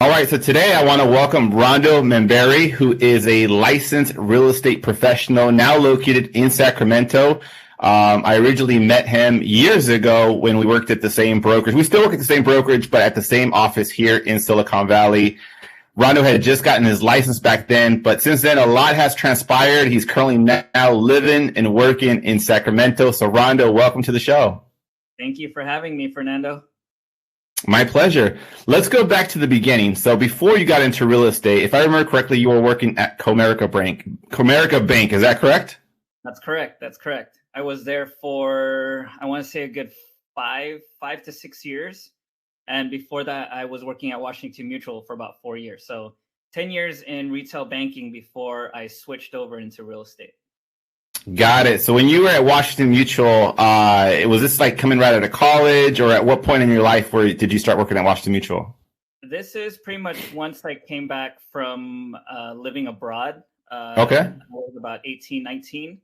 All right, so today I want to welcome Rondo Membrere, who is a licensed real estate professional now located in Sacramento. I originally met him years ago when we worked at the same brokerage. We still work at the same brokerage, but at the same office here in Silicon Valley. Rondo had just gotten his license back then, but since then a lot has transpired. He's currently now living and working in Sacramento. So Rondo, welcome to the show. Thank you for having me, Fernando. My pleasure. Let's go back to the beginning. So before you got into real estate, if I remember correctly, you were working at Comerica Bank. Is that correct? That's correct. I was there for, I want to say, a good five to 6 years. And before that, I was working at Washington Mutual for about 4 years. So 10 years in retail banking before I switched over into real estate. Got it. So when you were at Washington Mutual, was this like coming right out of college, or at what point in your life did you start working at Washington Mutual? This is pretty much once I came back from living abroad. Okay. I was about 18, 19.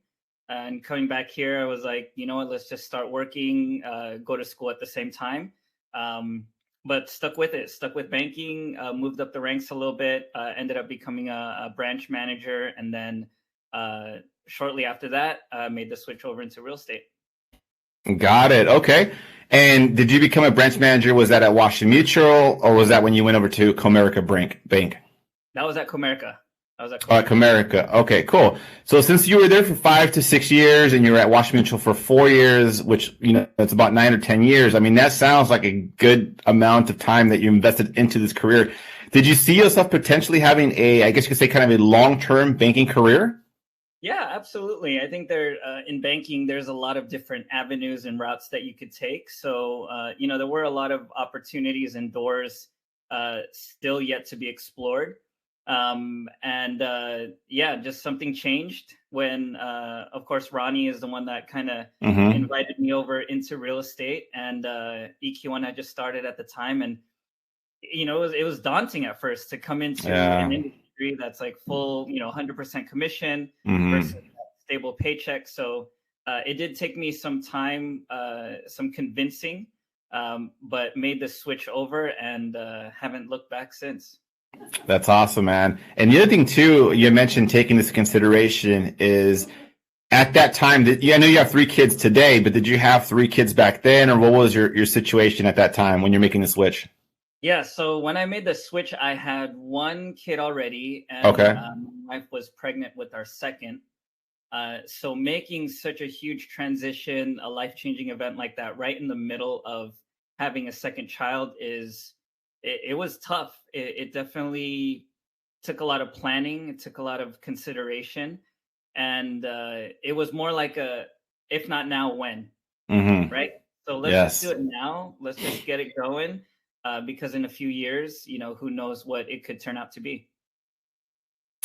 And coming back here, I was like, you know what, let's just start working, go to school at the same time. But stuck with banking, moved up the ranks a little bit, ended up becoming a branch manager. And then shortly after that, made the switch over into real estate. Got it. Okay. And did you become a branch manager? Was that at Washington Mutual, or was that when you went over to Comerica Bank? That was at Comerica. Comerica. Okay, cool. So since you were there for 5 to 6 years and you were at Washington Mutual for 4 years, which, that's about 9 or 10 years. I mean, that sounds like a good amount of time that you invested into this career. Did you see yourself potentially having I guess you could say, kind of a long-term banking career? Yeah, absolutely. I think in banking, there's a lot of different avenues and routes that you could take. So, there were a lot of opportunities and doors still yet to be explored. Just something changed when, of course, Ronnie is the one that kind of invited me over into real estate, and EQ1 had just started at the time. And, it was daunting at first to come into an industry that's like full, 100% commission versus a stable paycheck. So it did take me some time, some convincing, but made the switch over and haven't looked back since. That's awesome, man. And the other thing too, you mentioned taking this consideration is at that time I know you have 3 kids today, but did you have 3 kids back then, or what was your situation at that time when you're making the switch? Yeah, so when I made the switch, I had 1 kid already, and okay. My wife was pregnant with our second. So making such a huge transition, a life-changing event like that, right in the middle of having a second child it was tough. It definitely took a lot of planning. It took a lot of consideration. And it was more like if not now, when, right? So let's just do it now. Let's just get it going. Because in a few years, who knows what it could turn out to be.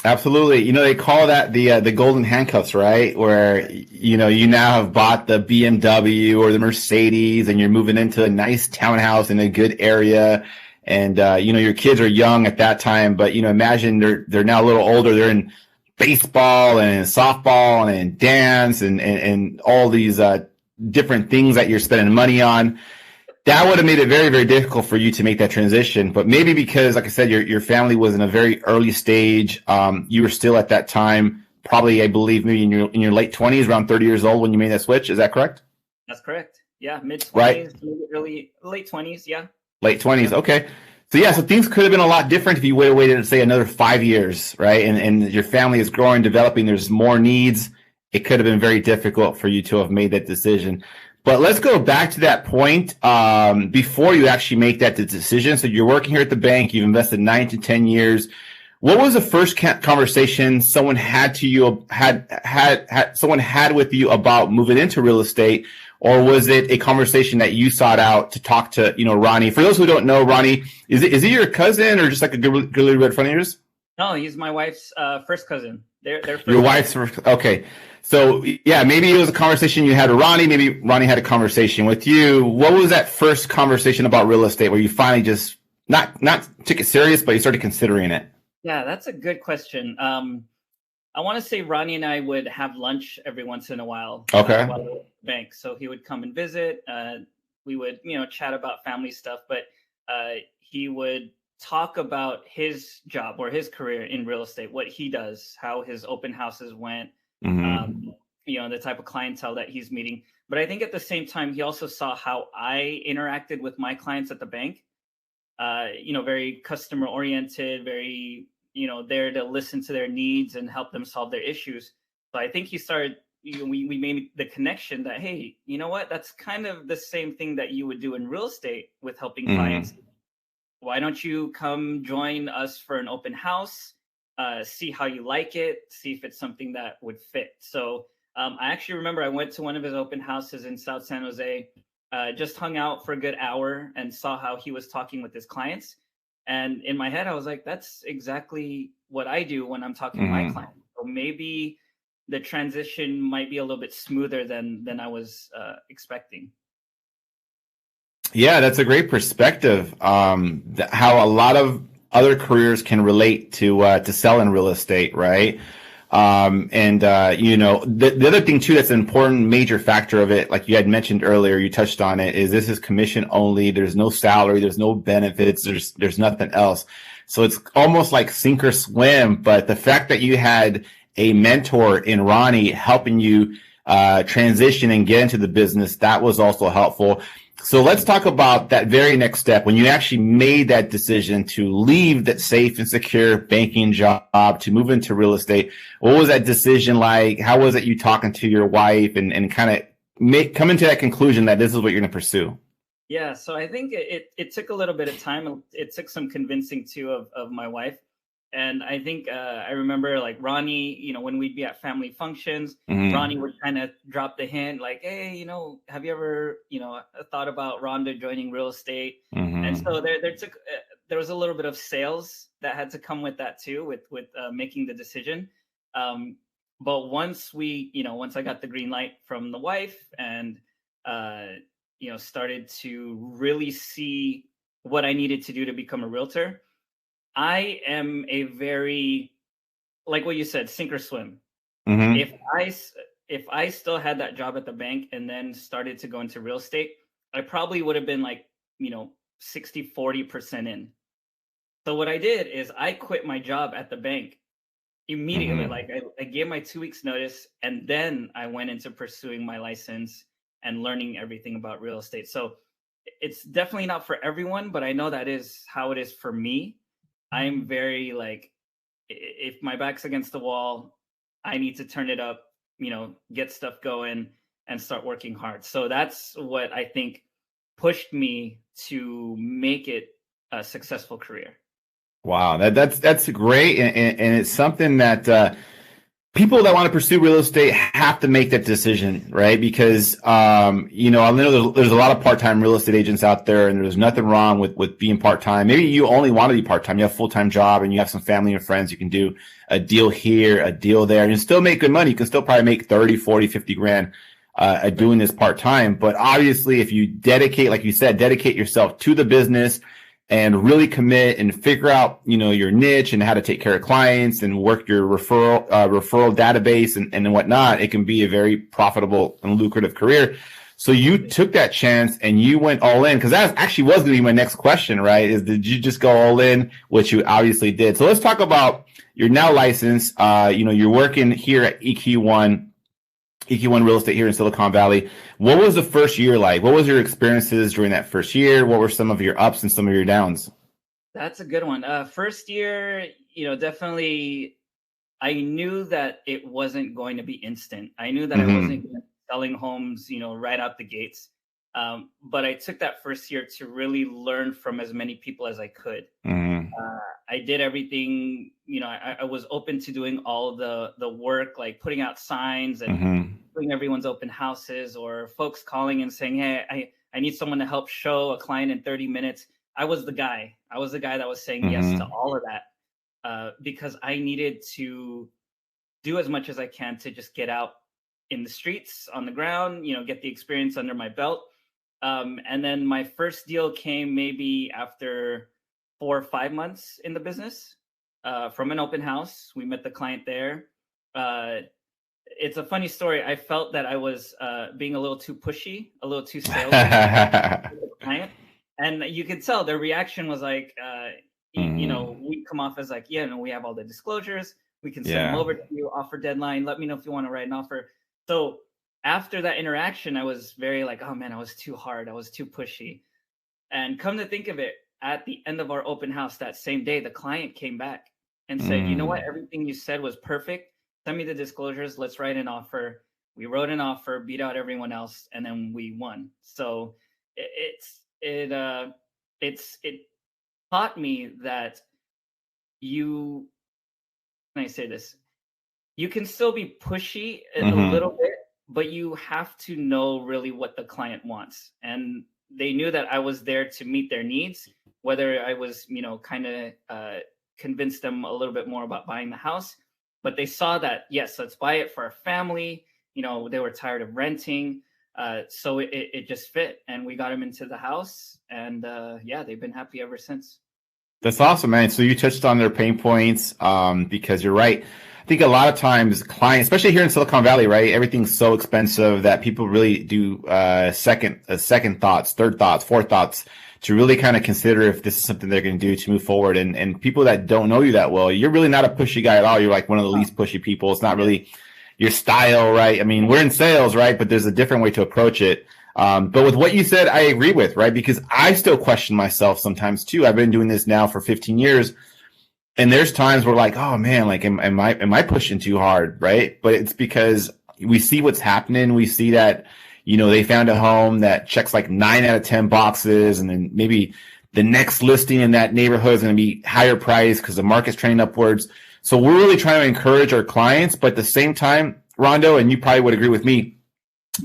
Absolutely. They call that the golden handcuffs, right? Where, you now have bought the BMW or the Mercedes and you're moving into a nice townhouse in a good area. And, your kids are young at that time, but, imagine they're now a little older. They're in baseball and softball and in dance and all these different things that you're spending money on. That would have made it very, very difficult for you to make that transition. But maybe because, like I said, your family was in a very early stage. You were still at that time, probably, I believe, maybe in your late 20s, around 30 years old when you made that switch. Is that correct? That's correct. Yeah, mid-20s, right. Late 20s, yeah. Late 20s, okay. So things could have been a lot different if you would have waited, say, another 5 years, right? And your family is growing, developing, there's more needs. It could have been very difficult for you to have made that decision. But let's go back to that point before you actually make that decision. So you're working here at the bank. You've invested 9 to 10 years. What was the first conversation someone had with you about moving into real estate, or was it a conversation that you sought out to talk to Ronnie? For those who don't know, Ronnie, is he your cousin or just like a good little red friend of yours? No, he's my wife's first cousin. They're first your wife's first. Okay. So, yeah, maybe it was a conversation you had with Ronnie. Maybe Ronnie had a conversation with you. What was that first conversation about real estate where you finally just not took it serious, but you started considering it? Yeah, that's a good question. I want to say Ronnie and I would have lunch every once in a while. Okay. While we were at the bank. So he would come and visit. We would, chat about family stuff, but he would talk about his job or his career in real estate, what he does, how his open houses went, the type of clientele that he's meeting. But I think at the same time, he also saw how I interacted with my clients at the bank. Very customer oriented, very, there to listen to their needs and help them solve their issues. So I think he started, we made the connection that, hey, you know what, that's kind of the same thing that you would do in real estate with helping clients. Why don't you come join us for an open house, see how you like it, see if it's something that would fit. So I actually remember I went to one of his open houses in South San Jose, just hung out for a good hour and saw how he was talking with his clients. And in my head, I was like, that's exactly what I do when I'm talking to my clients. So maybe the transition might be a little bit smoother than I was expecting. Yeah, that's a great perspective. How a lot of other careers can relate to selling real estate, right? The other thing too that's an important major factor of it, like you had mentioned earlier, you touched on it, is this is commission only. There's no salary, there's no benefits, there's nothing else. So it's almost like sink or swim. But the fact that you had a mentor in Ronnie helping you transition and get into the business, that was also helpful. So let's talk about that very next step when you actually made that decision to leave that safe and secure banking job to move into real estate. What was that decision like? How was it you talking to your wife and kind of coming to that conclusion that this is what you're going to pursue? Yeah, so I think it took a little bit of time. It took some convincing too of my wife. And I think I remember like Ronnie, when we'd be at family functions, Ronnie would kind of drop the hint like, hey, have you ever, thought about Rondo joining real estate? And so there was a little bit of sales that had to come with that too, with making the decision. But once I got the green light from the wife and, started to really see what I needed to do to become a realtor, I am a very, like what you said, sink or swim. If I still had that job at the bank and then started to go into real estate, I probably would have been like, 60-40% in. So what I did is I quit my job at the bank immediately. Like I gave my 2 weeks notice and then I went into pursuing my license and learning everything about real estate. So it's definitely not for everyone, but I know that is how it is for me. I'm very like, if my back's against the wall, I need to turn it up, get stuff going and start working hard. So that's what I think pushed me to make it a successful career. Wow, that's great. And it's something that people that want to pursue real estate have to make that decision, right? Because, I know there's a lot of part-time real estate agents out there, and there's nothing wrong with being part-time. Maybe you only want to be part-time. You have a full-time job and you have some family and friends. You can do a deal here, a deal there, and you still make good money. You can still probably make 30, 40, 50 grand doing this part-time. But obviously, if you dedicate, like you said, dedicate yourself to the business and really commit and figure out, your niche and how to take care of clients and work your referral database and whatnot, it can be a very profitable and lucrative career. So you took that chance and you went all in, because that actually was going to be my next question, right? Is did you just go all in, which you obviously did. So let's talk about your now license. You're working here at EQ1 Real Estate here in Silicon Valley. What was the first year like? What was your experiences during that first year? What were some of your ups and some of your downs? That's a good one. First year, definitely I knew that it wasn't going to be instant. I knew that I wasn't going to be selling homes, right out the gates. But I took that first year to really learn from as many people as I could. I did everything, I was open to doing all the work, like putting out signs and doing everyone's open houses, or folks calling and saying, hey, I need someone to help show a client in 30 minutes. I was the guy that was saying yes to all of that because I needed to do as much as I can to just get out in the streets, on the ground, get the experience under my belt. And then my first deal came maybe after 4 or 5 months in the business from an open house. We met the client there. It's a funny story. I felt that I was being a little too pushy, a little too salesy with the client. And you could tell their reaction was like, we come off as like, yeah, no, we have all the disclosures. We can send them Yeah. over to you, offer deadline. Let me know if you want to write an offer. So after that interaction, I was very like, oh man, I was too hard. I was too pushy. And come to think of it, at the end of our open house that same day, the client came back and said, you know what? Everything you said was perfect. Send me the disclosures. Let's write an offer. We wrote an offer, beat out everyone else, and then we won. So it taught me that can I say this? You can still be pushy a little bit, but you have to know really what the client wants. And they knew that I was there to meet their needs, whether I was, kind of convince them a little bit more about buying the house. But they saw that, yes, let's buy it for our family. They were tired of renting. So it just fit. And we got them into the house. And they've been happy ever since. That's awesome, man. So you touched on their pain points because you're right. I think a lot of times clients, especially here in Silicon Valley, right? Everything's so expensive that people really do second thoughts, third thoughts, fourth thoughts to really kind of consider if this is something they're going to do to move forward. And people that don't know you that well, you're really not a pushy guy at all. You're like one of the least pushy people. It's not really your style, right? I mean, we're in sales, right? But there's a different way to approach it. But with what you said, I agree with, right? Because I still question myself sometimes too. I've been doing this now for 15 years. And there's times where like, oh man, like, am I pushing too hard? Right. But it's because we see what's happening. We see that, they found a home that checks like 9 out of 10 boxes. And then maybe the next listing in that neighborhood is going to be higher price because the market's trending upwards. So we're really trying to encourage our clients. But at the same time, Rondo, and you probably would agree with me,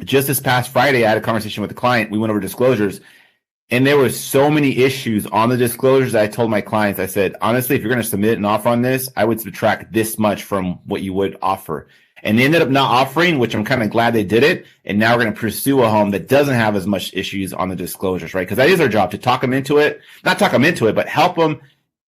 just this past Friday, I had a conversation with a client. We went over disclosures. And there were so many issues on the disclosures. I told my clients, I said, honestly, if you're going to submit an offer on this, I would subtract this much from what you would offer. And they ended up not offering, which I'm kind of glad they did it. And now we're going to pursue a home that doesn't have as much issues on the disclosures, right? Because that is our job, to talk them into it, not talk them into it, but help them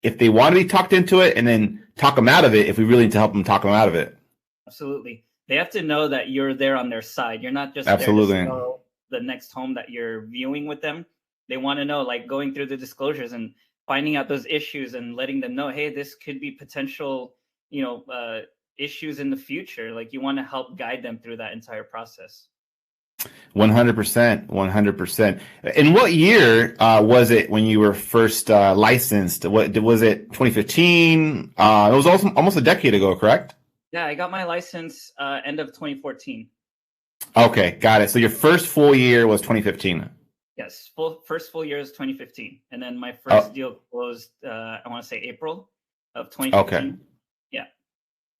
if they want to be talked into it, and then talk them out of it if we really need to help them talk them out of it. Absolutely. They have to know that you're there on their side. You're not just Absolutely there to sell the next home that you're viewing with them. They want to know, like, going through the disclosures and finding out those issues and letting them know, hey, this could be potential, issues in the future. Like, you want to help guide them through that entire process. 100%, 100%. In what year was it when you were first licensed? What was it? 2015? It was also almost a decade ago, correct? Yeah, I got my license end of 2014. Okay, got it. So your first full year was 2015. Yes, first full year is 2015, and then my first deal closed. I want to say April of 2015. Okay. Yeah.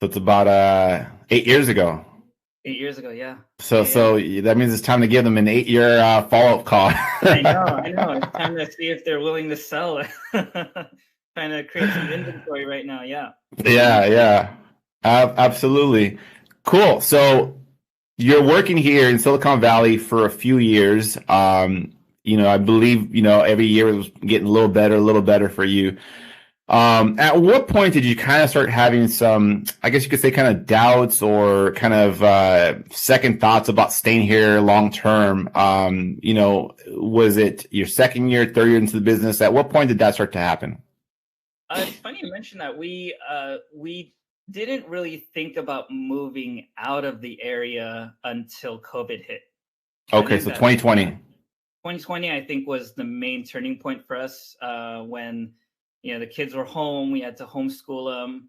So it's about 8 years ago. 8 years ago, yeah. So that means it's time to give them an 8-year follow-up call. I know. It's time to see if they're willing to sell. Trying to create some inventory right now. Yeah. Yeah. Absolutely. Cool. So you're working here in Silicon Valley for a few years. I believe, every year it was getting a little better for you. At what point did you kind of start having some, I guess you could say, kind of doubts or kind of second thoughts about staying here long term? Was it your second year, third year into the business? At what point did that start to happen? It's funny you mentioned that. We didn't really think about moving out of the area until COVID hit. Okay, so 2020. 2020, I think, was the main turning point for us when the kids were home. We had to homeschool them.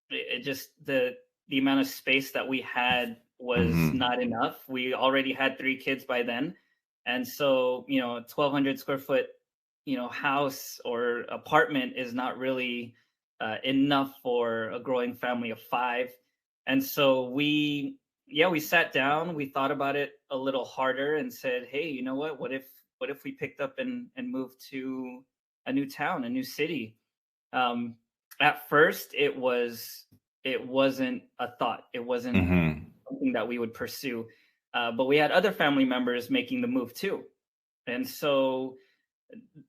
It just the amount of space that we had was not enough. We already had 3 kids by then, and so 1,200 square foot house or apartment is not really enough for a growing family of 5. And so we sat down, we thought about it a little harder and said, hey, you know what if we picked up and moved to a new town, a new city? At first it wasn't a thought. It wasn't something that we would pursue. But we had other family members making the move too. And so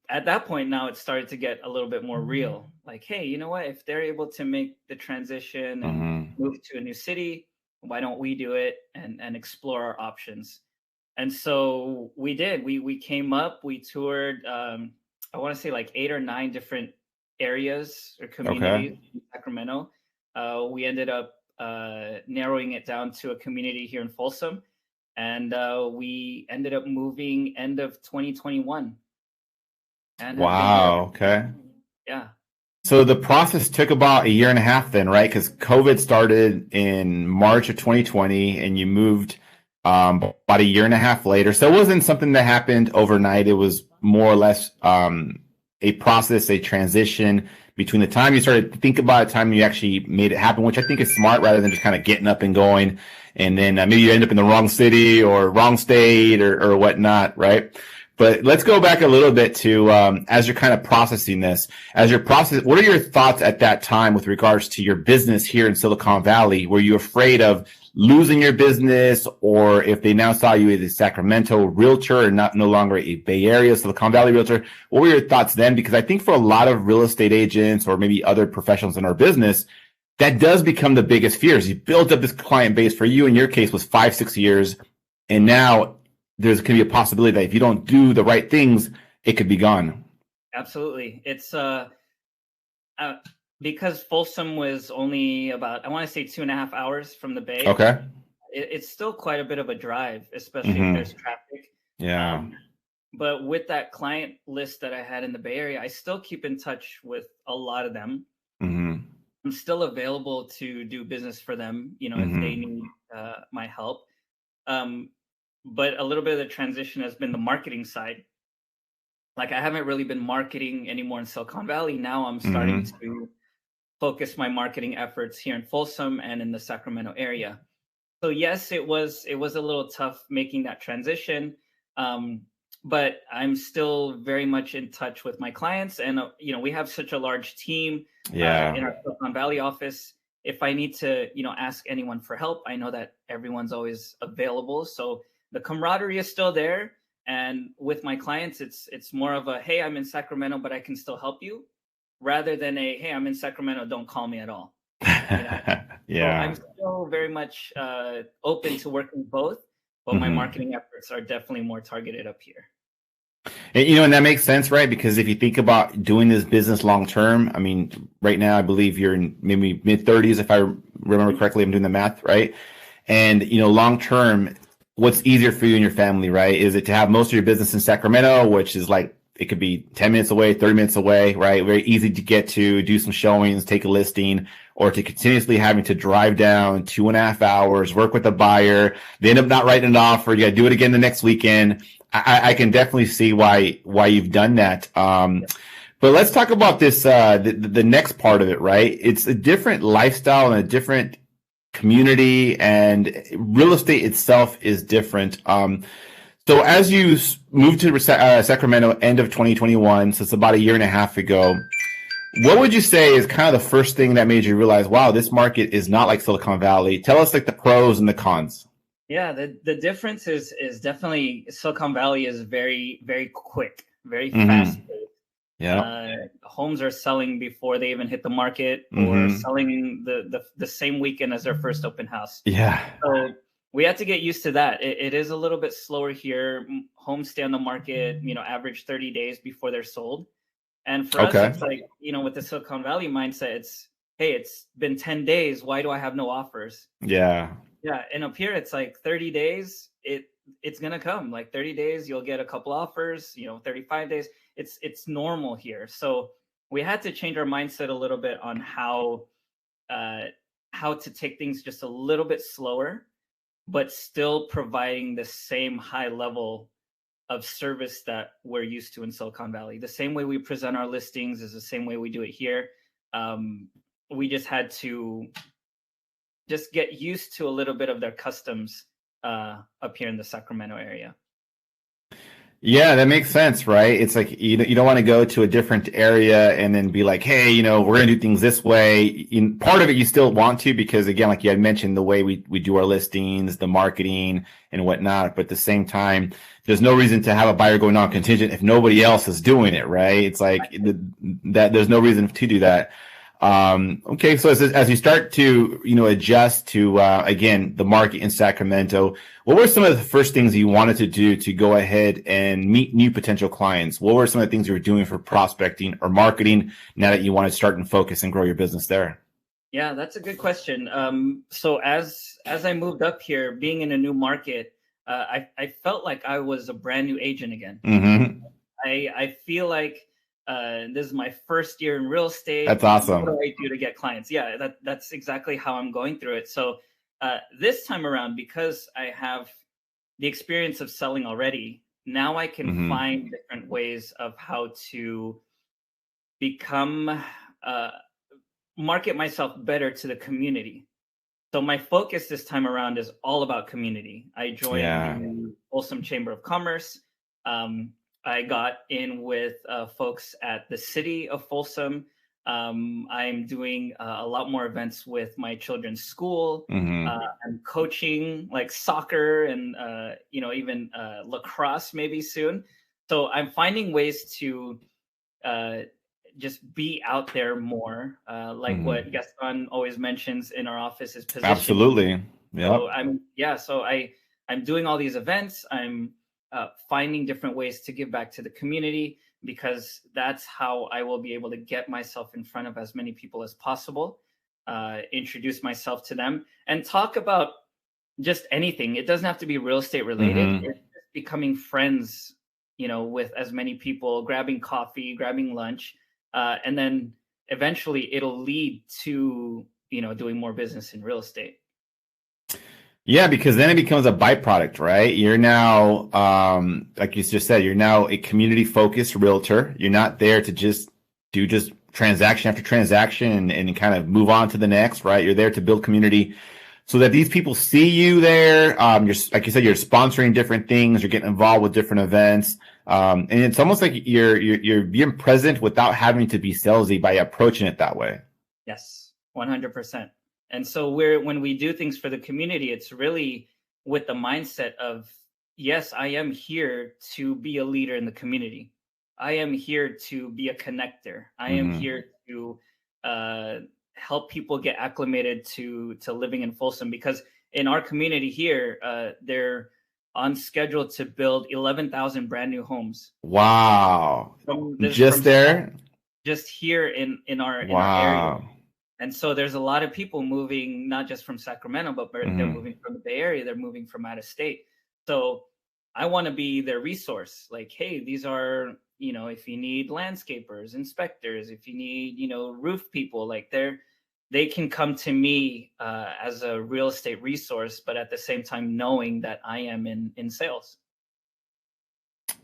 at that point now it started to get a little bit more real. Like, hey, you know what? If they're able to make the transition and move to a new city, why don't we do it and explore our options? And so we did. We came up, we toured I want to say like 8 or 9 different areas or Okay. communities in Sacramento. We ended up narrowing it down to a community here in Folsom, and we ended up moving end of 2021 and have been here. Wow. Okay. Yeah. So the process took about a year and a half then, right? Because COVID started in March of 2020 and you moved about a year and a half later. So it wasn't something that happened overnight. It was more or less a process, a transition between the time you started to think about it, the time you actually made it happen, which I think is smart rather than just kind of getting up and going. And then maybe you end up in the wrong city or wrong state or whatnot, right? But let's go back a little bit to as you're kind of processing this, as you're processing, what are your thoughts at that time with regards to your business here in Silicon Valley? Were you afraid of losing your business, or if they now saw you as a Sacramento realtor and no longer a Bay Area Silicon Valley realtor? What were your thoughts then? Because I think for a lot of real estate agents or maybe other professionals in our business, that does become the biggest fears. You built up this client base. For you, in your case, was 5-6 years, and now there's going to be a possibility that if you don't do the right things, it could be gone. Absolutely. It's because Folsom was only about, I want to say 2.5 hours from the Bay. Okay. It's still quite a bit of a drive, especially if there's traffic. Yeah. But with that client list that I had in the Bay Area, I still keep in touch with a lot of them. I'm still available to do business for them, if they need my help. But a little bit of the transition has been the marketing side. Like, I haven't really been marketing anymore in Silicon Valley. Now I'm starting to focus my marketing efforts here in Folsom and in the Sacramento area. So yes, it was a little tough making that transition. But I'm still very much in touch with my clients, and we have such a large team in our Silicon Valley office. If I need to, ask anyone for help, I know that everyone's always available. So the camaraderie is still there. And with my clients, it's more of a, hey, I'm in Sacramento, but I can still help you, rather than a, hey, I'm in Sacramento, don't call me at all. Yeah. So I'm still very much open to working both, but my marketing efforts are definitely more targeted up here. And that makes sense, right? Because if you think about doing this business long term, I mean, right now, I believe you're in maybe mid-30s, if I remember correctly. I'm doing the math, right? And, long term, what's easier for you and your family, right? Is it to have most of your business in Sacramento, which is like, it could be 10 minutes away, 30 minutes away, right? Very easy to get to, do some showings, take a listing, or to continuously having to drive down 2.5 hours, work with a buyer, they end up not writing an offer, you got to do it again the next weekend. I can definitely see why you've done that. But let's talk about this, the next part of it, right? It's a different lifestyle and a different community, and real estate itself is different. So as you moved to Sacramento end of 2021, so it's about a year and a half ago, what would you say is kind of the first thing that made you realize, wow, this market is not like Silicon Valley? Tell us like the pros and the cons. Yeah, the difference is definitely Silicon Valley is very, very quick, very fast. Homes are selling before they even hit the market, or selling the same weekend as their first open house. Yeah. So we had to get used to that. It is a little bit slower here. Homes stay on the market, average 30 days before they're sold. And for us, it's like, with the Silicon Valley mindset, it's, hey, it's been 10 days. Why do I have no offers? Yeah. Yeah. And up here, it's like 30 days. It's going to come. Like 30 days, you'll get a couple offers, 35 days. It's normal here. So we had to change our mindset a little bit on how to take things just a little bit slower, but still providing the same high level of service that we're used to in Silicon Valley. The same way we present our listings is the same way we do it here. We just had to just get used to a little bit of their customs up here in the Sacramento area. Yeah, that makes sense, right? It's like you don't want to go to a different area and then be like, hey, we're going to do things this way. Part of it you still want to, because again, like you had mentioned, the way we do our listings, the marketing and whatnot. But at the same time, there's no reason to have a buyer going on contingent if nobody else is doing it, right? It's like that there's no reason to do that. Okay, so as you start to adjust to again the market in Sacramento, what were some of the first things you wanted to do to go ahead and meet new potential clients? What were some of the things you were doing for prospecting or marketing now that you want to start and focus and grow your business there? Yeah, that's a good question. So as I moved up here, being in a new market, I felt like I was a brand new agent again. Mm-hmm. I feel like this is my first year in real estate. That's awesome. What do I do to get clients? Yeah, that's exactly how I'm going through it. So this time around, because I have the experience of selling already, now I can Mm-hmm. find different ways of how to become market myself better to the community. So my focus this time around is all about community. I joined Yeah. the Folsom Chamber of Commerce. I got in with folks at the city of Folsom. I'm doing a lot more events with my children's school. Mm-hmm. I'm coaching like soccer and even lacrosse maybe soon. So I'm finding ways to uh, just be out there more, like Mm-hmm. what Gaston always mentions in our office is positioning. Absolutely. So Yep. I'm doing all these events. I'm finding different ways to give back to the community because that's how I will be able to get myself in front of as many people as possible, introduce myself to them, and talk about just anything. It doesn't have to be real estate related. Mm-hmm. It's just becoming friends, with as many people, grabbing coffee, grabbing lunch, and then eventually it'll lead to doing more business in real estate. Yeah, because then it becomes a byproduct, right? You're now, like you just said, you're now a community focused realtor. You're not there to just do just transaction after transaction and kind of move on to the next, right? You're there to build community so that these people see you there. You're, like you said, you're sponsoring different things. You're getting involved with different events. And it's almost like you're being present without having to be salesy by approaching it that way. Yes, 100%. And so when we do things for the community, it's really with the mindset of, yes, I am here to be a leader in the community. I am here to be a connector. I am Mm-hmm. here to help people get acclimated to living in Folsom, because in our community here, they're on schedule to build 11,000 brand new homes. Wow. This is Just from there? just here in our area. Wow. And so there's a lot of people moving, not just from Sacramento, but they're Mm-hmm. moving from the Bay Area. They're moving from out of state. So I want to be their resource. Like, hey, these are, if you need landscapers, inspectors, if you need, roof people, like they can come to me as a real estate resource, but at the same time knowing that I am in sales.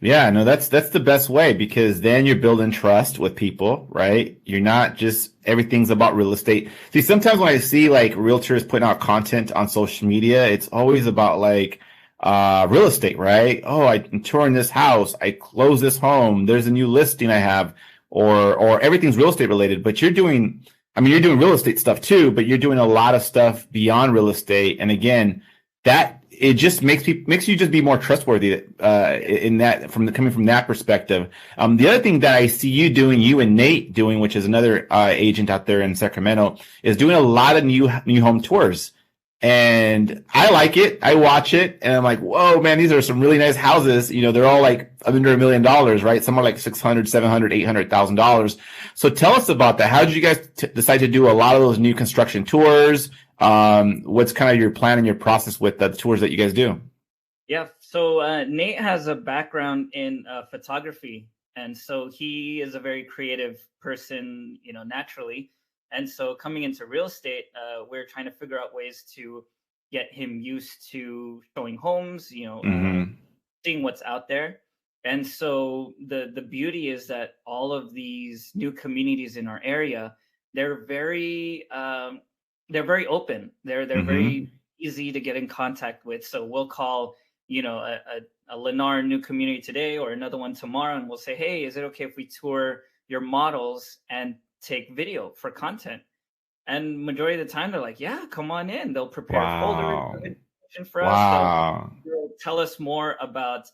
Yeah, no, that's the best way because then you're building trust with people, right? You're not just everything's about real estate. See, sometimes when I see like realtors putting out content on social media, it's always about like real estate, right? Oh, I'm touring this house, I close this home, there's a new listing I have, or everything's real estate related. But you're doing real estate stuff too, but you're doing a lot of stuff beyond real estate. And again, that it just makes you just be more trustworthy in that coming from that perspective. The other thing that I see you and Nate doing, which is another agent out there in Sacramento, is doing a lot of new home tours. And I like it. I watch it and I'm like, whoa, man, these are some really nice houses. They're all like under $1 million, right? Some are like $600,000, $700,000, $800,000. So tell us about that. How did you guys decide to do a lot of those new construction tours? What's kind of your plan and your process with the tours that you guys do? Yeah. So Nate has a background in photography. And so he is a very creative person, naturally. And so coming into real estate, we're trying to figure out ways to get him used to showing homes, Mm-hmm. seeing what's out there. And so the beauty is that all of these new communities in our area, they're very open. They're Mm-hmm. very easy to get in contact with. So we'll call, a Lennar new community today or another one tomorrow, and we'll say, hey, is it okay if we tour your models and take video for content? And majority of the time they're like, yeah, come on in. They'll prepare folders Wow. of information for us. Wow. They'll tell us more about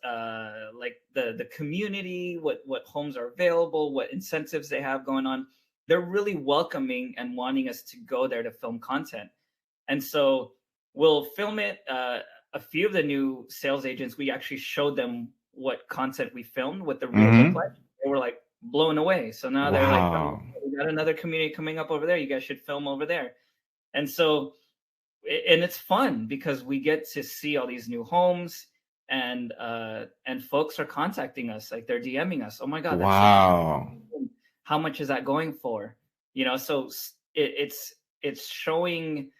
like the community, what homes are available, what incentives they have going on. they're really welcoming and wanting us to go there to film content. And so we'll film it. A few of the new sales agents, we actually showed them what content we filmed, what the reel looked like. They were like blown away. So now they're like, oh, Wow. we got another community coming up over there. You guys should film over there. And so, and it's fun because we get to see all these new homes, and folks are contacting us, like they're DMing us. Oh my God, that's such a Wow. how much is that going for? So it's showing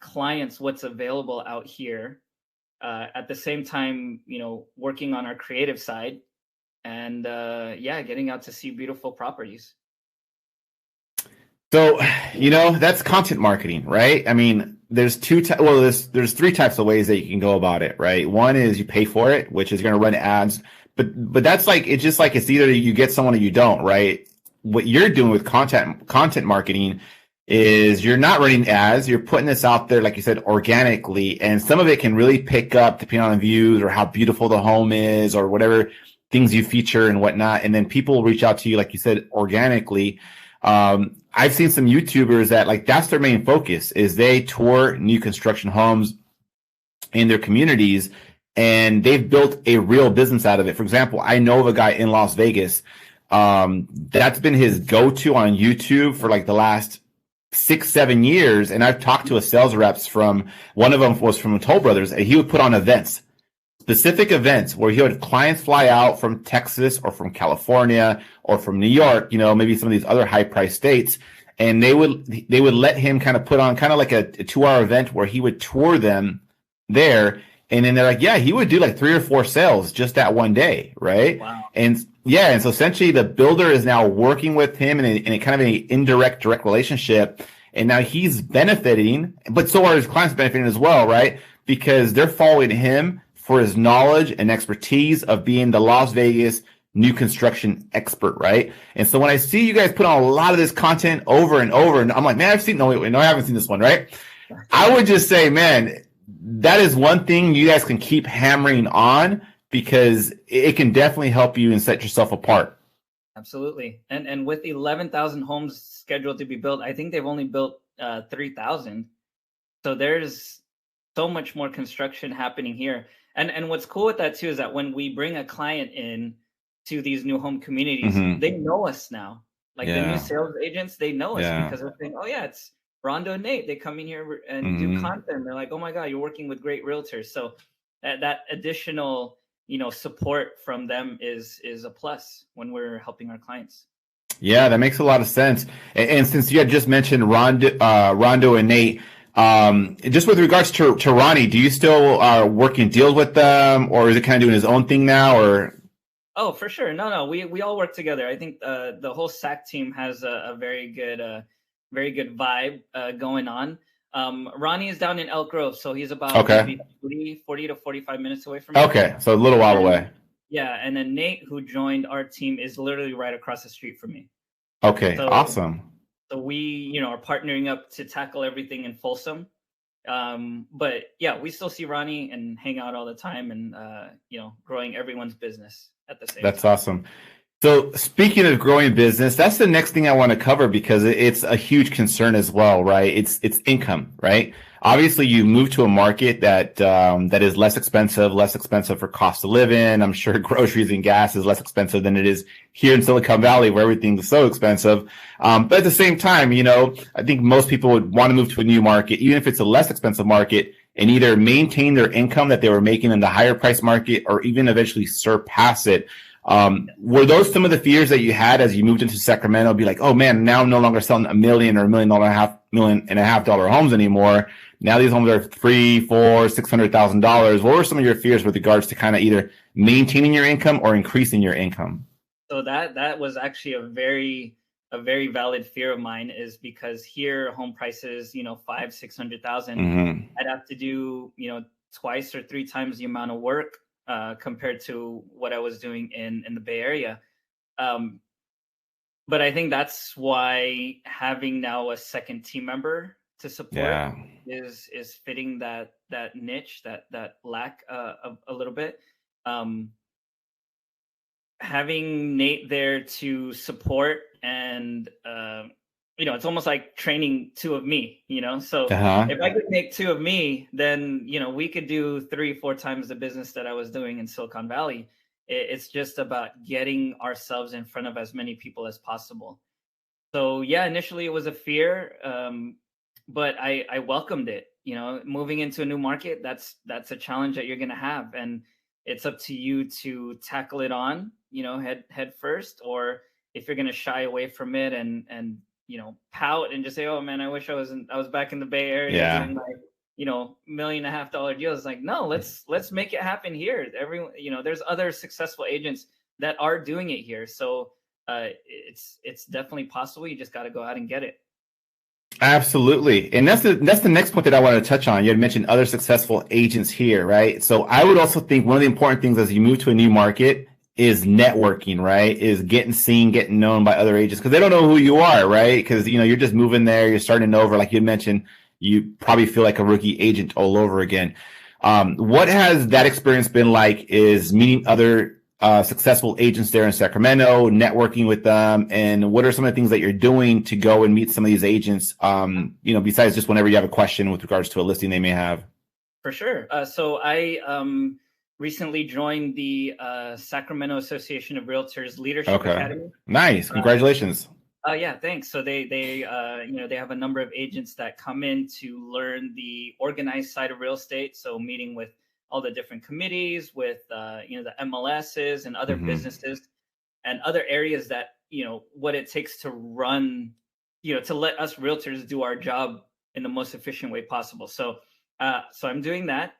clients what's available out here, at the same time, working on our creative side, and yeah, getting out to see beautiful properties. So, that's content marketing, right? I mean, there's there's three types of ways that you can go about it, right? One is you pay for it, which is going to run ads, but that's like, it's just like, it's either you get someone or you don't, right? What you're doing with content marketing is you're not running ads, you're putting this out there, like you said, organically, and some of it can really pick up depending on the views or how beautiful the home is or whatever things you feature and whatnot. And then people reach out to you, like you said, organically. I've seen some YouTubers that, like, that's their main focus, is they tour new construction homes in their communities, and they've built a real business out of it. For example, I know of a guy in Las Vegas, that's been his go-to on YouTube for like the last 6-7 years. And I've talked to a sales reps from, one of them was from Toll Brothers, and he would put on events, specific events where he had clients fly out from Texas or from California or from New York, maybe some of these other high priced states. And they would let him kind of put on kind of like a 2-hour event where he would tour them there. And then they're like, yeah, he would do like 3 or 4 sales just that one day. Right. Wow. And yeah. And so essentially the builder is now working with him in a kind of an indirect, direct relationship. And now he's benefiting, but so are his clients benefiting as well. Right. Because they're following him for his knowledge and expertise of being the Las Vegas new construction expert, right? And so when I see you guys put on a lot of this content over and over, and I'm like, man, no, I haven't seen this one, right? I would just say, man, that is one thing you guys can keep hammering on, because it can definitely help you and set yourself apart. Absolutely. And with 11,000 homes scheduled to be built, I think they've only built 3,000. So there's so much more construction happening here. And what's cool with that too is that when we bring a client in to these new home communities, they know us now. Like the new sales agents, they know us because they're saying, oh yeah, it's Rondo and Nate. They come in here and do content. They're like, oh my God, you're working with great realtors. So that additional, support from them is a plus when we're helping our clients. Yeah, that makes a lot of sense. And since you had just mentioned Rondo and Nate, just with regards to Ronnie, do you still working deals with them, or is it kind of doing his own thing now? Or oh, for sure, no, we all work together. I think the whole SAC team has a very good vibe going on. Ronnie is down in Elk Grove, so he's about maybe 40 to 45 minutes away from me. Okay, so a little while away. Yeah, and then Nate, who joined our team, is literally right across the street from me. Okay, so, awesome. So we, are partnering up to tackle everything in Folsom. But yeah, we still see Ronnie and hang out all the time, and growing everyone's business at the same time. That's awesome. So speaking of growing business, that's the next thing I want to cover, because it's a huge concern as well, right? It's income, right? Obviously, you move to a market that is less expensive for cost of living. I'm sure groceries and gas is less expensive than it is here in Silicon Valley, where everything's so expensive. But at the same time, I think most people would want to move to a new market, even if it's a less expensive market, and either maintain their income that they were making in the higher price market, or even eventually surpass it. Were those some of the fears that you had as you moved into Sacramento? Be like, oh man, now I'm no longer selling $1 million or $1.5 million homes anymore. Now these homes are $300,000, $400,000, $600,000. What were some of your fears with regards to kind of either maintaining your income or increasing your income? So that was actually a very valid fear of mine, is because here home prices, $500,000-$600,000. I'd have to do, twice or 3 times the amount of work compared to what I was doing in the Bay Area. But I think that's why having now a second team member to support is fitting that niche, that lack a little bit. having Nate there to support and it's almost like training two of me, so if I could make two of me, then we could do 3-4 times the business that I was doing in Silicon Valley. It's just about getting ourselves in front of as many people as possible. So yeah, initially it was a fear, but I welcomed it. Moving into a new market, that's a challenge that you're going to have, and it's up to you to tackle it on, head first, or if you're going to shy away from it and pout and just say, oh man, I wish I was back in the Bay Area doing my $1.5 million deals. Like, no, let's make it happen here. Everyone, there's other successful agents that are doing it here, so it's definitely possible. You just got to go out and get it. Absolutely. And that's the next point that I wanted to touch on. You had mentioned other successful agents here, right? So I would also think one of the important things as you move to a new market is networking, right? Is getting seen, getting known by other agents, because they don't know who you are, right? Because, you're just moving there, you're starting over. Like you mentioned, you probably feel like a rookie agent all over again. What has that experience been like, is meeting other successful agents there in Sacramento, networking with them, and what are some of the things that you're doing to go and meet some of these agents, besides just whenever you have a question with regards to a listing they may have? For sure. So I recently joined the Sacramento Association of Realtors Leadership Academy. Nice. Congratulations. Yeah, thanks. So they have a number of agents that come in to learn the organized side of real estate. So meeting with all the different committees, with the MLSs and other businesses and other areas that what it takes to run, to let us realtors do our job in the most efficient way possible. So I'm doing that,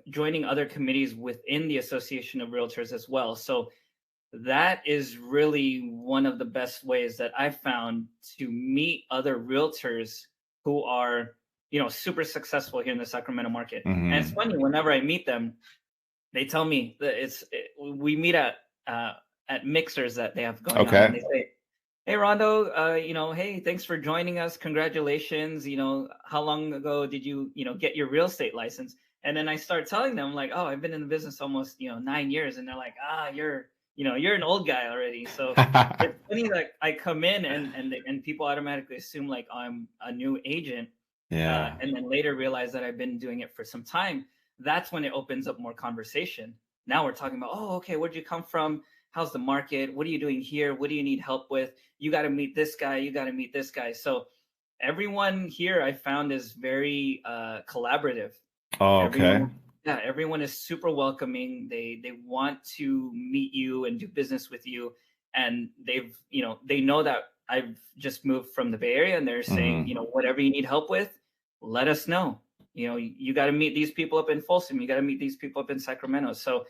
joining other committees within the Association of Realtors as well. So that is really one of the best ways that I've found to meet other realtors who are super successful here in the Sacramento market. And it's funny, whenever I meet them, they tell me that we meet at mixers that they have going on, and they say, hey Rondo, hey, thanks for joining us, congratulations, how long ago did you get your real estate license? And then I start telling them, like, oh, I've been in the business almost 9 years, and they're like, you're an old guy already. So it's funny that I come in and people automatically assume like I'm a new agent. Yeah. And then later realize that I've been doing it for some time. That's when it opens up more conversation. Now we're talking about, oh, okay, where'd you come from? How's the market? What are you doing here? What do you need help with? You got to meet this guy. You got to meet this guy. So everyone here I found is very welcoming. They want to meet you and do business with you. And they know that I've just moved from the Bay Area, and they're saying, whatever you need help with, let us know. You got to meet these people up in Folsom. You got to meet these people up in Sacramento. So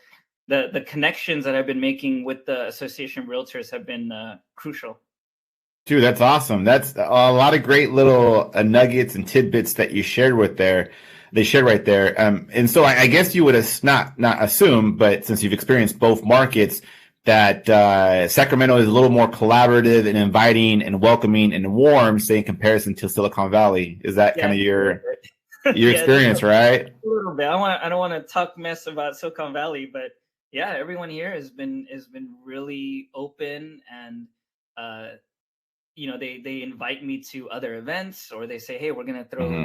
the connections that I've been making with the Association of Realtors have been crucial. Dude, that's awesome. That's a lot of great little nuggets and tidbits that you shared with there. They shared right there. And so I guess you would not assume, but since you've experienced both markets, that Sacramento is a little more collaborative and inviting and welcoming and warm, say, in comparison to Silicon Valley. Is that kind of your experience, right? A little bit. I don't want to talk mess about Silicon Valley, but yeah, everyone here has been really open, and they invite me to other events, or they say, hey, we're gonna throw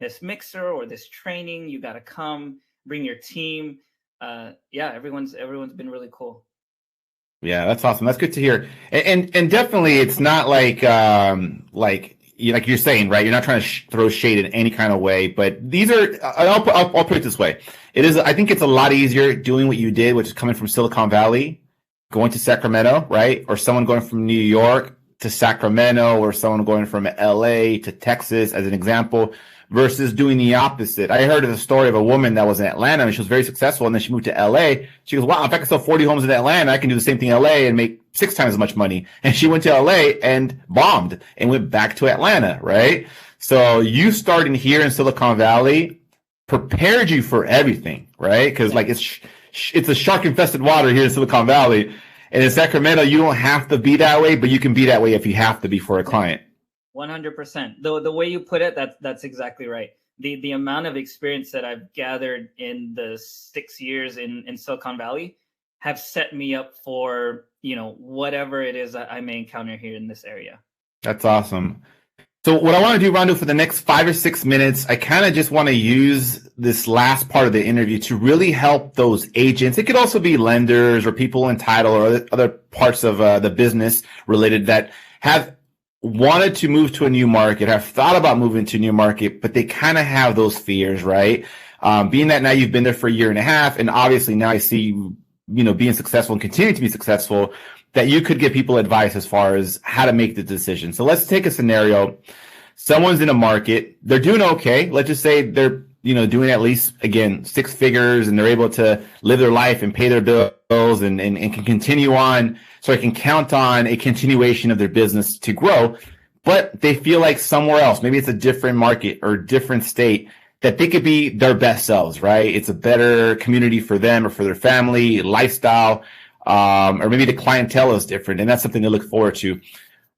this mixer or this training. You got to come, bring your team. Everyone's been really cool. Yeah, that's awesome. That's good to hear. And definitely, it's not like you're saying, right? You're not trying to throw shade in any kind of way. But these are, I'll put it this way: it is. I think it's a lot easier doing what you did, which is coming from Silicon Valley, going to Sacramento, right? Or someone going from New York to Sacramento, or someone going from LA to Texas, as an example, versus doing the opposite. I heard of a story of a woman that was in Atlanta, and she was very successful, and then she moved to LA. She goes, wow, if I can sell 40 homes in Atlanta, I can do the same thing in LA and make 6 times as much money. And she went to LA and bombed and went back to Atlanta, right? So you starting here in Silicon Valley prepared you for everything, right? Because like it's a shark infested water here in Silicon Valley. And in Sacramento, you don't have to be that way, but you can be that way if you have to be for a client. 100%. The way you put it, that's exactly right. The amount of experience that I've gathered in the 6 years in Silicon Valley have set me up for, whatever it is that I may encounter here in this area. That's awesome. So what I want to do, Rondo, for the next 5 or 6 minutes, I kind of just want to use this last part of the interview to really help those agents. It could also be lenders or people in title or other parts of the business related that have wanted to move to a new market, have thought about moving to a new market, but they kind of have those fears, right? Being that now you've been there for a year and a half, and obviously now I see you, being successful and continuing to be successful, that you could give people advice as far as how to make the decision. So let's take a scenario. Someone's in a market, they're doing okay. Let's just say they're, doing at least, again, 6 figures, and they're able to live their life and pay their bills and can continue on. So I can count on a continuation of their business to grow, but they feel like somewhere else, maybe it's a different market or different state, that they could be their best selves, right? It's a better community for them or for their family, lifestyle, or maybe the clientele is different, and that's something to look forward to.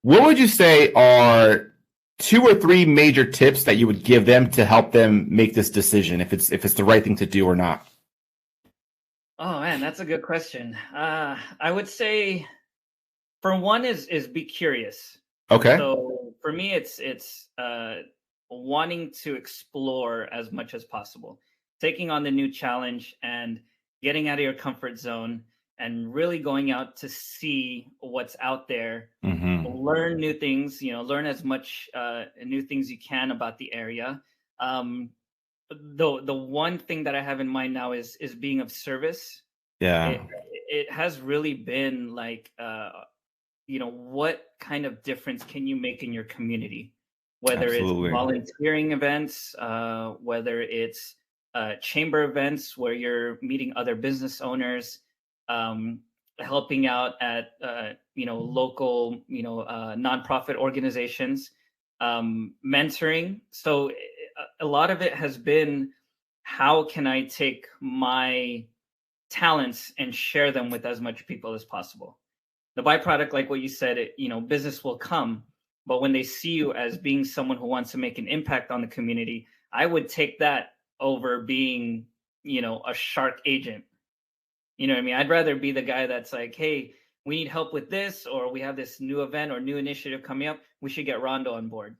What would you say are 2 or 3 major tips that you would give them to help them make this decision, if it's the right thing to do or not? Oh man, that's a good question. I would say, for one, is be curious. Okay. So for me, it's wanting to explore as much as possible, taking on the new challenge and getting out of your comfort zone and really going out to see what's out there, learn new things, learn as much new things you can about the area. The one thing that I have in mind now is being of service. Yeah. It has really been like, what kind of difference can you make in your community? Whether Absolutely. it's volunteering events, whether it's chamber events where you're meeting other business owners, helping out at local nonprofit organizations, mentoring. So a lot of it has been, how can I take my talents and share them with as much people as possible? The byproduct, like what you said, business will come, but when they see you as being someone who wants to make an impact on the community, I would take that over being, a shark agent. You know what I mean? I'd rather be the guy that's like, hey, we need help with this, or we have this new event or new initiative coming up. We should get Rondo on board.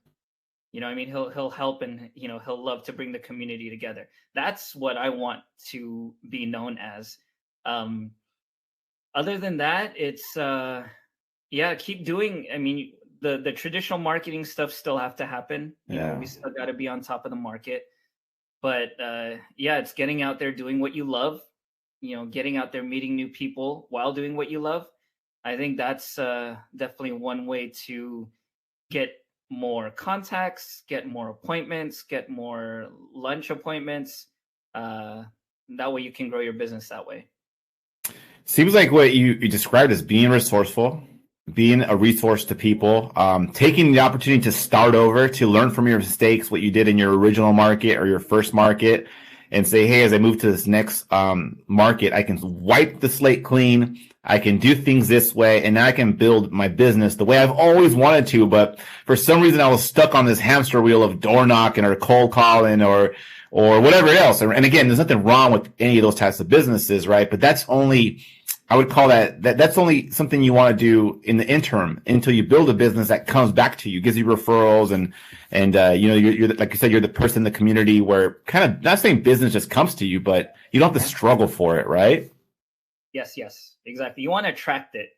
You know what I mean? He'll help, and he'll love to bring the community together. That's what I want to be known as. Other than that, it's keep doing. I mean, the traditional marketing stuff still have to happen. We still got to be on top of the market. But it's getting out there, doing what you love. Getting out there, meeting new people while doing what you love. I think that's definitely one way to get more contacts, get more appointments, get more lunch appointments. That way you can grow your business that way. Seems like what you described as being resourceful, being a resource to people, taking the opportunity to start over, to learn from your mistakes, what you did in your original market or your first market, and say, hey, as I move to this next market, I can wipe the slate clean. I can do things this way, and now I can build my business the way I've always wanted to. But for some reason, I was stuck on this hamster wheel of door knocking or cold calling or whatever else. And again, there's nothing wrong with any of those types of businesses, right? But that's only, I would call that's only something you want to do in the interim until you build a business that comes back to you, gives you referrals, and you're like you said, you're the person in the community where, kind of, not saying business just comes to you, but you don't have to struggle for it, right? Yes, exactly. You want to attract it.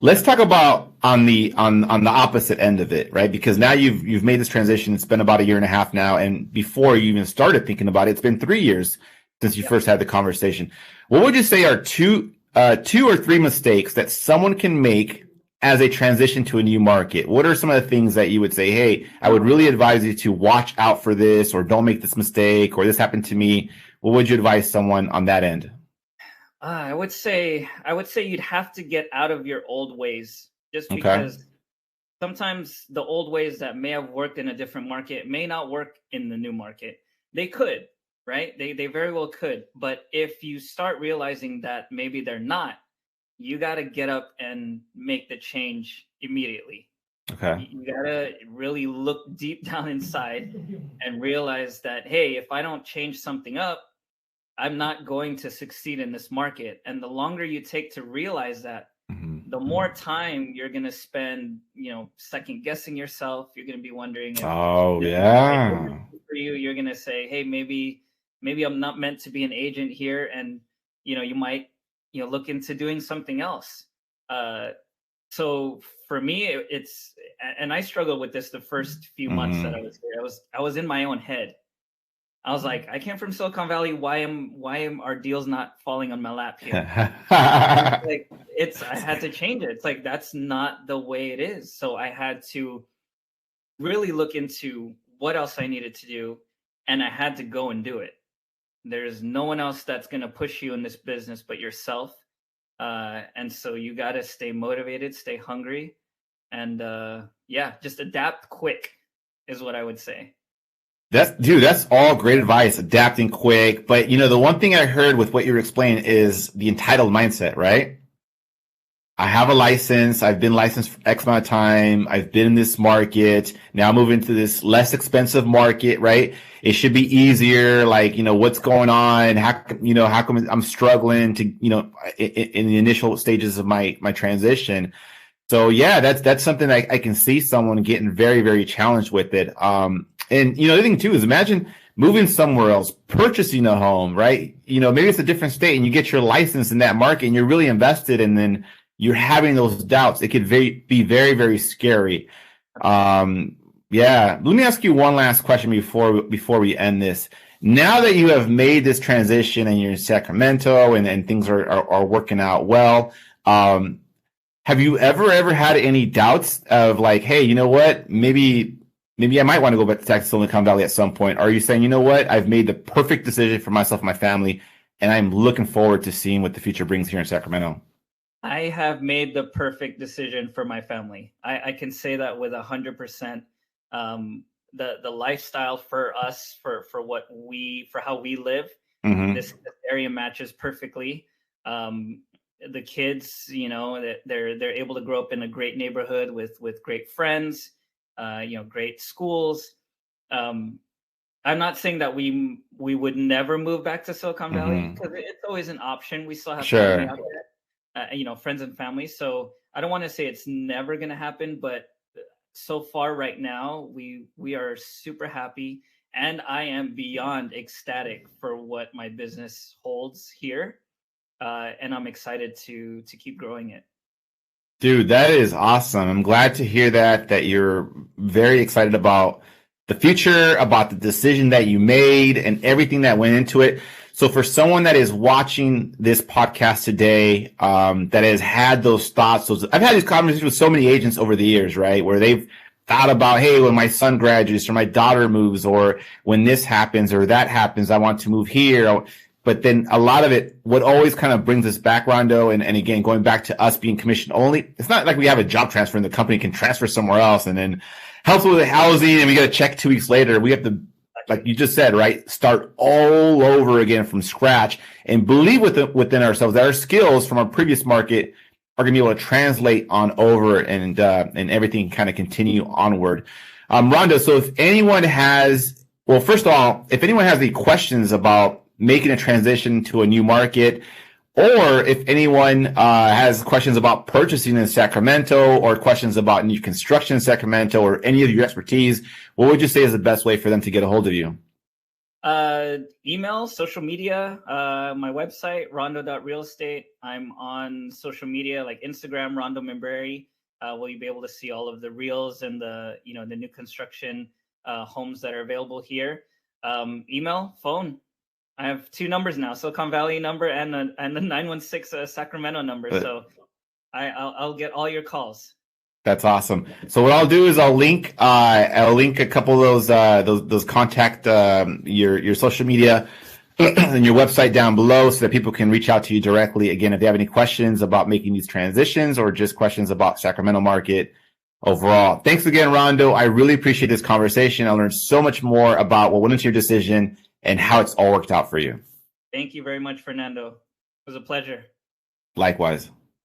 Let's talk about on the opposite end of it, right? Because now you've made this transition. It's been about a year and a half now, and before you even started thinking about it, it's been 3 years since you first had the conversation. What would you say are two or three mistakes that someone can make as a transition to a new market? What are some of the things that you would say, hey, I would really advise you to watch out for this, or don't make this mistake, or this happened to me? What would you advise someone on that end? I would say you'd have to get out of your old ways, just because sometimes the old ways that may have worked in a different market may not work in the new market. They could, right? They very well could. But if you start realizing that maybe they're not, you got to get up and make the change immediately. Okay. You got to really look deep down inside and realize that, hey, if I don't change something up, I'm not going to succeed in this market. And the longer you take to realize that, Mm-hmm. the more time you're going to spend, second guessing yourself. You're going to be wondering if Oh, this is the right yeah. position for you. You're going to say, hey, maybe I'm not meant to be an agent here. And, you might, look into doing something else. So for me, and I struggled with this the first few months that I was here. I was in my own head. I was like, I came from Silicon Valley. Why am our deals not falling on my lap here? Like, I had to change it. It's like, that's not the way it is. So I had to really look into what else I needed to do, and I had to go and do it. There's no one else that's going to push you in this business but yourself. And so you got to stay motivated, stay hungry, and just adapt quick is what I would say. That's all great advice, adapting quick. But, the one thing I heard with what you're explaining is the entitled mindset, right? I have a license. I've been licensed for X amount of time. I've been in this market. Now move into this less expensive market, right? It should be easier. Like, what's going on? How come I'm struggling to, in the initial stages of my transition? So yeah, that's something I can see someone getting very, very challenged with it. And the other thing too is imagine moving somewhere else, purchasing a home, right? Maybe it's a different state and you get your license in that market and you're really invested, and then you're having those doubts. It could be very, very scary. Let me ask you one last question before we end this. Now that you have made this transition and you're in Sacramento and things are working out well, have you ever had any doubts of like, hey, you know what? Maybe I might want to go back to Silicon Valley at some point. Or are you saying, you know what? I've made the perfect decision for myself and my family, and I'm looking forward to seeing what the future brings here in Sacramento? I have made the perfect decision for my family. I can say that with 100%. The lifestyle for us, for how we live, this area matches perfectly. The kids, they're able to grow up in a great neighborhood with great friends, great schools. I'm not saying that we would never move back to Silicon Valley, because it's always an option. We still have family out there, friends and family. So I don't want to say it's never going to happen, but so far right now, we are super happy, and I am beyond ecstatic for what my business holds here. And I'm excited to keep growing it. Dude, that is awesome. I'm glad to hear that you're very excited about the future, about the decision that you made and everything that went into it. So for someone that is watching this podcast today, that has had those thoughts, I've had these conversations with so many agents over the years, right? Where they've thought about, hey, when my son graduates or my daughter moves, or when this happens or that happens, I want to move here. But then a lot of it, what always kind of brings us back, Rondo, and again, going back to us being commission only, it's not like we have a job transfer and the company can transfer somewhere else and then help with the housing and we get a check 2 weeks later. We have to, like you just said, right, start all over again from scratch and believe within ourselves that our skills from our previous market are going to be able to translate on over and everything kind of continue onward. Rondo, so if anyone has any questions about making a transition to a new market, or if anyone has questions about purchasing in Sacramento, or questions about new construction in Sacramento, or any of your expertise, what would you say is the best way for them to get a hold of you? Email, social media, my website, rondo.realestate. I'm on social media like Instagram, Rondo Membrere, where you'll be able to see all of the reels and the new construction homes that are available here. Email, phone. I have 2 numbers now: Silicon Valley number and the 916 Sacramento number. So I'll get all your calls. That's awesome. So what I'll do is I'll link a couple of those contact your social media and your website down below, so that people can reach out to you directly. Again, if they have any questions about making these transitions or just questions about Sacramento market overall. Thanks again, Rondo. I really appreciate this conversation. I learned so much more about what went into your decision and how it's all worked out for you. Thank you very much, Fernando. It was a pleasure. Likewise.